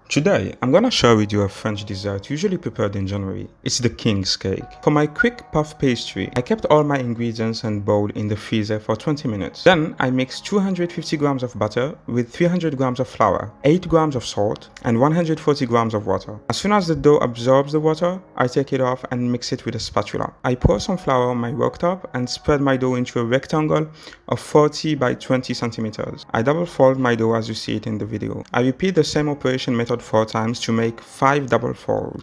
Today, I'm gonna share with you a French dessert usually prepared in January. It's the king's cake. For my quick puff pastry, I kept all my ingredients and bowl in the freezer for 20 minutes. Then I mixed 250 grams of butter with 300 grams of flour, 8 grams of salt, and 140 grams of water. As soon as the dough absorbs the water, I take it off and mix it with a spatula. I pour some flour on my worktop and spread my dough into a rectangle of 40 by 20 centimeters. I double fold my dough as you see it in the video. I repeat the same operation method 4 times to make 5 double folds.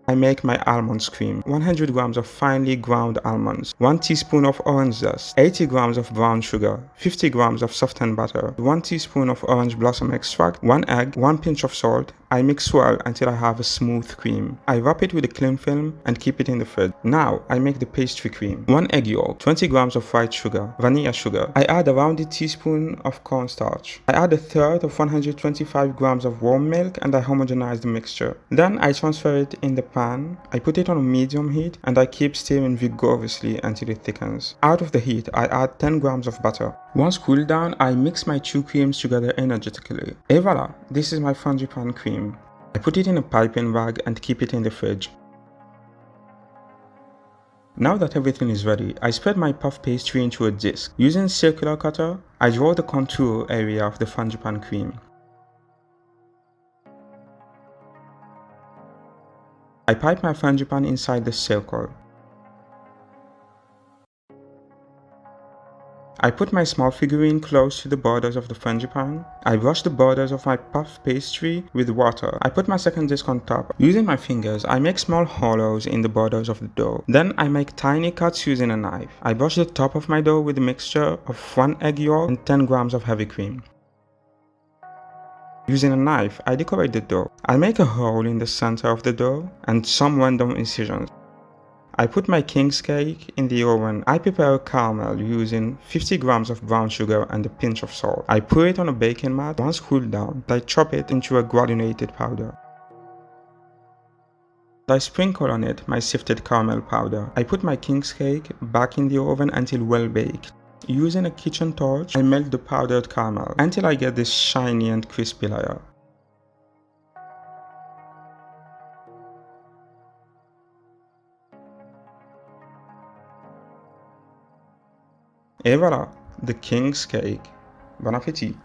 I make my almonds cream. 100 grams of finely ground almonds, 1 teaspoon of orange zest, 80 grams of brown sugar, 50 grams of softened butter, 1 teaspoon of orange blossom extract, 1 egg, 1 pinch of salt. I mix well until I have a smooth cream. I wrap it with a cling film and keep it in the fridge. Now I make the pastry cream. 1 egg yolk, 20 grams of white sugar, vanilla sugar. I add a rounded teaspoon of cornstarch. I add a third of 125 grams of warm milk and I homogenize the mixture. Then I transfer it in the pan. I put it on a medium heat and I keep stirring vigorously until it thickens. Out of the heat, I add 10 grams of butter. Once cooled down, I mix my two creams together energetically. Et voila, this is my frangipane cream. I put it in a piping bag and keep it in the fridge. Now that everything is ready, I spread my puff pastry into a disc. Using a circular cutter, I draw the contour area of the frangipane cream. I pipe my frangipane inside the circle. I put my small figurine close to the borders of the frangipane. I brush the borders of my puff pastry with water. I put my second disc on top. Using my fingers, I make small hollows in the borders of the dough. Then I make tiny cuts using a knife. I brush the top of my dough with a mixture of 1 egg yolk and 10 grams of heavy cream. Using a knife, I decorate the dough. I make a hole in the center of the dough and some random incisions. I put my king's cake in the oven. I prepare a caramel using 50 grams of brown sugar and a pinch of salt. I put it on a baking mat. Once cooled down, I chop it into a granulated powder. I sprinkle on it my sifted caramel powder. I put my king's cake back in the oven until well baked. Using a kitchen torch, I melt the powdered caramel until I get this shiny and crispy layer. Et voilà, the king's cake. Bon appétit!